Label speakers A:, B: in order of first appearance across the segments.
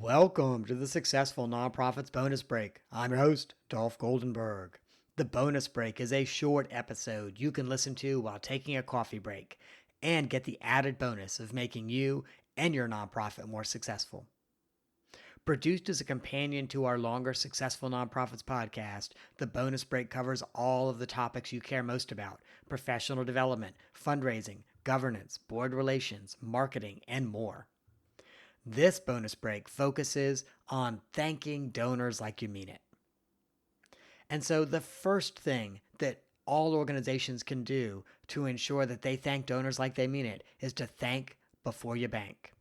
A: Welcome to the Successful Nonprofits Bonus Break. I'm your host, Dolph Goldenberg. The bonus break is a short episode you can listen to while taking a coffee break and get the added bonus of making you and your nonprofit more successful. Produced as a companion to our longer Successful Nonprofits podcast, the bonus break covers all of the topics you care most about: professional development, fundraising, governance, board relations, marketing, and more. This bonus break focuses on thanking donors like you mean it. And so, the first thing that all organizations can do to ensure that they thank donors like they mean it is to thank before you bank.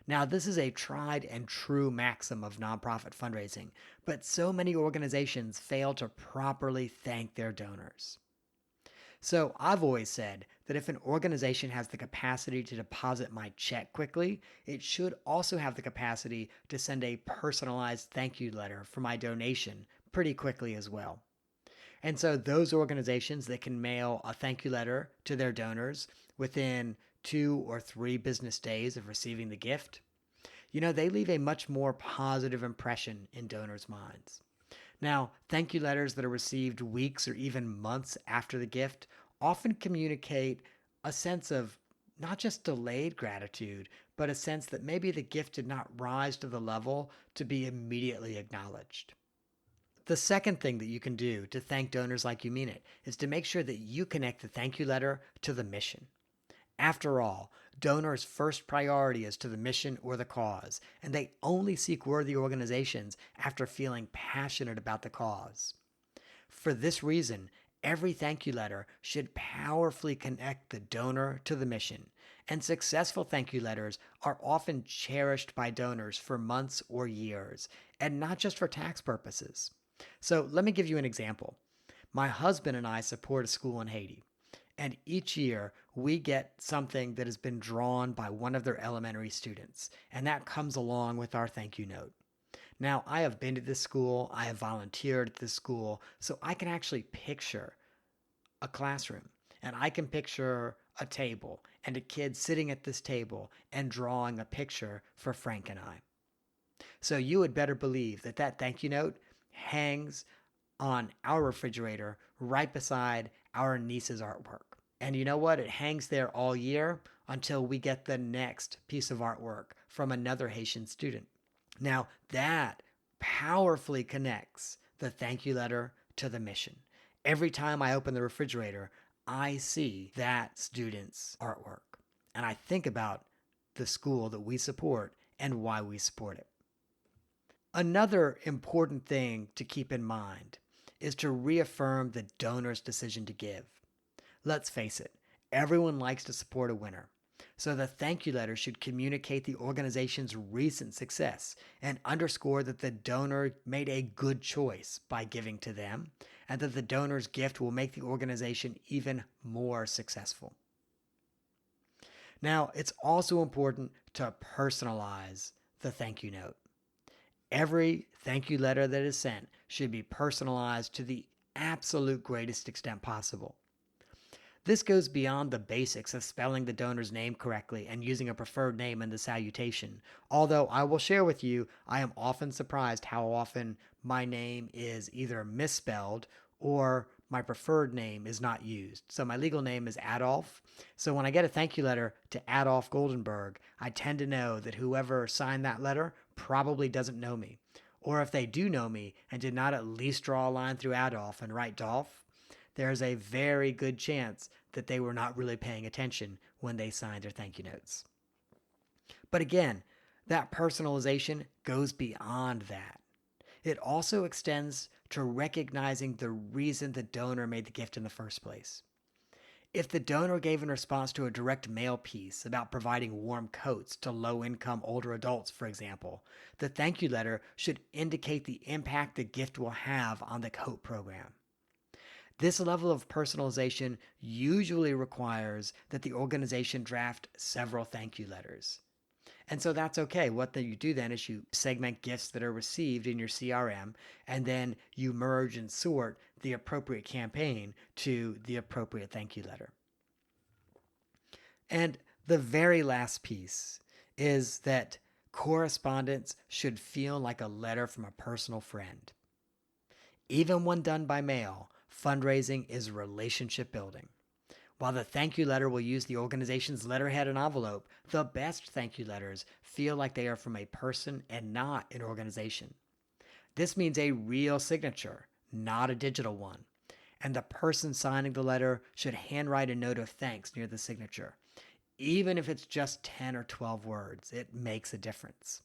A: Now, this is a tried and true maxim of nonprofit fundraising, but so many organizations fail to properly thank their donors. So I've always said that if an organization has the capacity to deposit my check quickly, it should also have the capacity to send a personalized thank you letter for my donation pretty quickly as well. And so those organizations that can mail a thank you letter to their donors within 2 or 3 business days of receiving the gift, they leave a much more positive impression in donors' minds. Now, thank you letters that are received weeks or even months after the gift often communicate a sense of not just delayed gratitude, but a sense that maybe the gift did not rise to the level to be immediately acknowledged. The second thing that you can do to thank donors like you mean it is to make sure that you connect the thank you letter to the mission. After all, donors' first priority is to the mission or the cause, and they only seek worthy organizations after feeling passionate about the cause. For this reason, every thank you letter should powerfully connect the donor to the mission, and successful thank you letters are often cherished by donors for months or years, and not just for tax purposes. So let me give you an example. My husband and I support a school in Haiti. And each year, we get something that has been drawn by one of their elementary students, and that comes along with our thank you note. Now, I have been to this school, I have volunteered at this school, so I can actually picture a classroom, and I can picture a table and a kid sitting at this table and drawing a picture for Frank and I. So you had better believe that that thank you note hangs on our refrigerator right beside our niece's artwork. And you know what? It hangs there all year until we get the next piece of artwork from another Haitian student. Now, that powerfully connects the thank you letter to the mission. Every time I open the refrigerator, I see that student's artwork. And I think about the school that we support and why we support it. Another important thing to keep in mind is to reaffirm the donor's decision to give. Let's face it, everyone likes to support a winner. So the thank you letter should communicate the organization's recent success and underscore that the donor made a good choice by giving to them, and that the donor's gift will make the organization even more successful. Now, it's also important to personalize the thank you note. Every thank you letter that is sent should be personalized to the absolute greatest extent possible. This goes beyond the basics of spelling the donor's name correctly and using a preferred name in the salutation. Although I will share with you, I am often surprised how often my name is either misspelled or my preferred name is not used. So my legal name is Adolph. So when I get a thank you letter to Adolph Goldenberg, I tend to know that whoever signed that letter probably doesn't know me. Or if they do know me and did not at least draw a line through Adolph and write Dolph, there's a very good chance that they were not really paying attention when they signed their thank you notes. But again, that personalization goes beyond that. It also extends to recognizing the reason the donor made the gift in the first place. If the donor gave in response to a direct mail piece about providing warm coats to low-income older adults, for example, the thank you letter should indicate the impact the gift will have on the coat program. This level of personalization usually requires that the organization draft several thank you letters. And so that's okay. What you do then is you segment gifts that are received in your CRM, and then you merge and sort the appropriate campaign to the appropriate thank you letter. And the very last piece is that Correspondence should feel like a letter from a personal friend. Even when done by mail, fundraising is relationship building. While the thank you letter will use the organization's letterhead and envelope, the best thank you letters feel like they are from a person and not an organization. This means a real signature, not a digital one. And the person signing the letter should handwrite a note of thanks near the signature. Even if it's just 10 or 12 words, it makes a difference.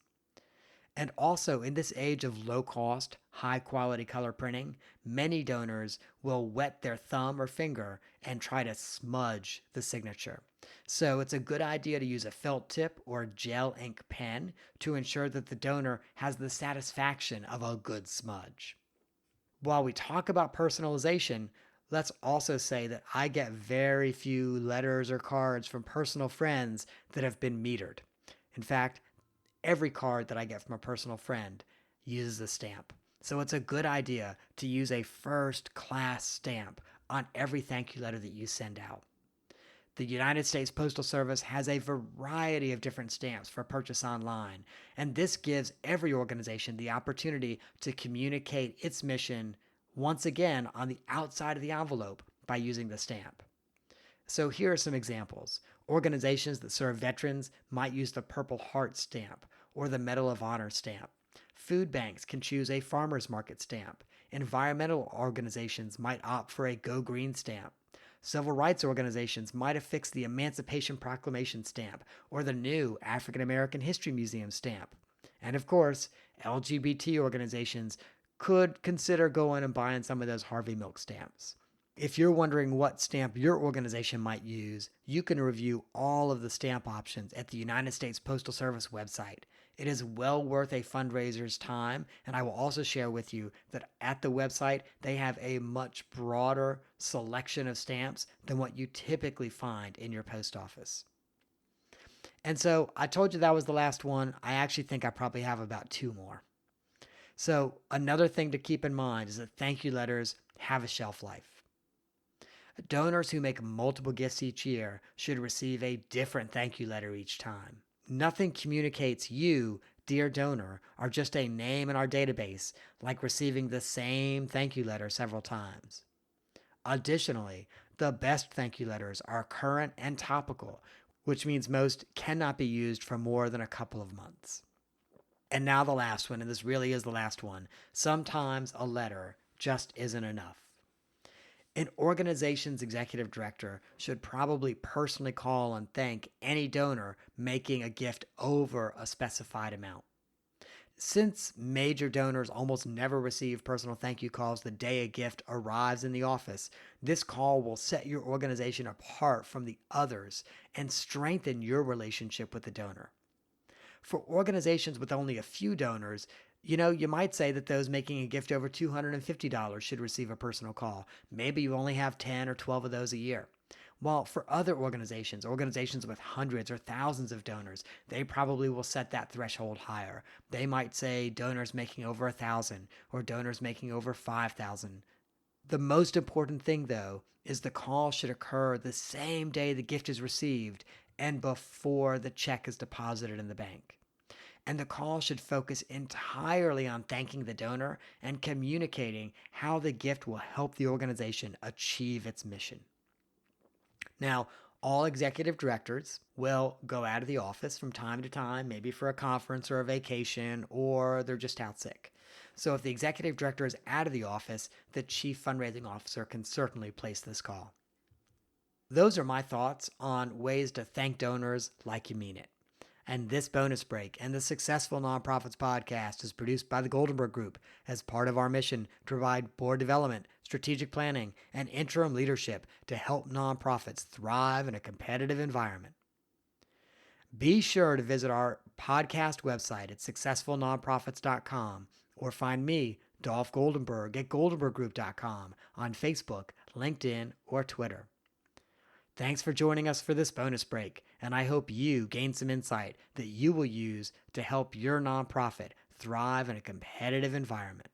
A: And also, in this age of low-cost, high-quality color printing, many donors will wet their thumb or finger and try to smudge the signature. So it's a good idea to use a felt tip or gel ink pen to ensure that the donor has the satisfaction of a good smudge. While we talk about personalization, let's also say that I get very few letters or cards from personal friends that have been metered. In fact, every card that I get from a personal friend uses a stamp. So it's a good idea to use a first-class stamp on every thank you letter that you send out. The United States Postal Service has a variety of different stamps for purchase online, and this gives every organization the opportunity to communicate its mission once again on the outside of the envelope by using the stamp. So here are some examples. Organizations that serve veterans might use the Purple Heart stamp or the Medal of Honor stamp. Food banks can choose a farmer's market stamp. Environmental organizations might opt for a Go Green stamp. Civil rights organizations might affix the Emancipation Proclamation stamp or the new African American History Museum stamp. And of course, LGBT organizations could consider going and buying some of those Harvey Milk stamps. If you're wondering what stamp your organization might use, you can review all of the stamp options at the United States Postal Service website. It is well worth a fundraiser's time, and I will also share with you that at the website, they have a much broader selection of stamps than what you typically find in your post office. And so I told you that was the last one. I actually think I probably have about 2 more. So another thing to keep in mind is that thank you letters have a shelf life. Donors who make multiple gifts each year should receive a different thank you letter each time. Nothing communicates you, dear donor, are just a name in our database like receiving the same thank you letter several times. Additionally, the best thank you letters are current and topical, which means most cannot be used for more than a couple of months. And now the last one, and this really is the last one. Sometimes a letter just isn't enough. An organization's executive director should probably personally call and thank any donor making a gift over a specified amount. Since major donors almost never receive personal thank you calls the day a gift arrives in the office, this call will set your organization apart from the others and strengthen your relationship with the donor. For organizations with only a few donors, you might say that those making a gift over $250 should receive a personal call. Maybe you only have 10 or 12 of those a year. While for other organizations with hundreds or thousands of donors, they probably will set that threshold higher. They might say donors making over 1,000 or donors making over 5,000. The most important thing, though, is the call should occur the same day the gift is received and before the check is deposited in the bank. And the call should focus entirely on thanking the donor and communicating how the gift will help the organization achieve its mission. Now, all executive directors will go out of the office from time to time, maybe for a conference or a vacation, or they're just out sick. So if the executive director is out of the office, the chief fundraising officer can certainly place this call. Those are my thoughts on ways to thank donors like you mean it. And this bonus break and the Successful Nonprofits podcast is produced by the Goldenberg Group as part of our mission to provide board development, strategic planning, and interim leadership to help nonprofits thrive in a competitive environment. Be sure to visit our podcast website at successfulnonprofits.com or find me, Dolph Goldenberg, at goldenberggroup.com on Facebook, LinkedIn, or Twitter. Thanks for joining us for this bonus break, and I hope you gain some insight that you will use to help your nonprofit thrive in a competitive environment.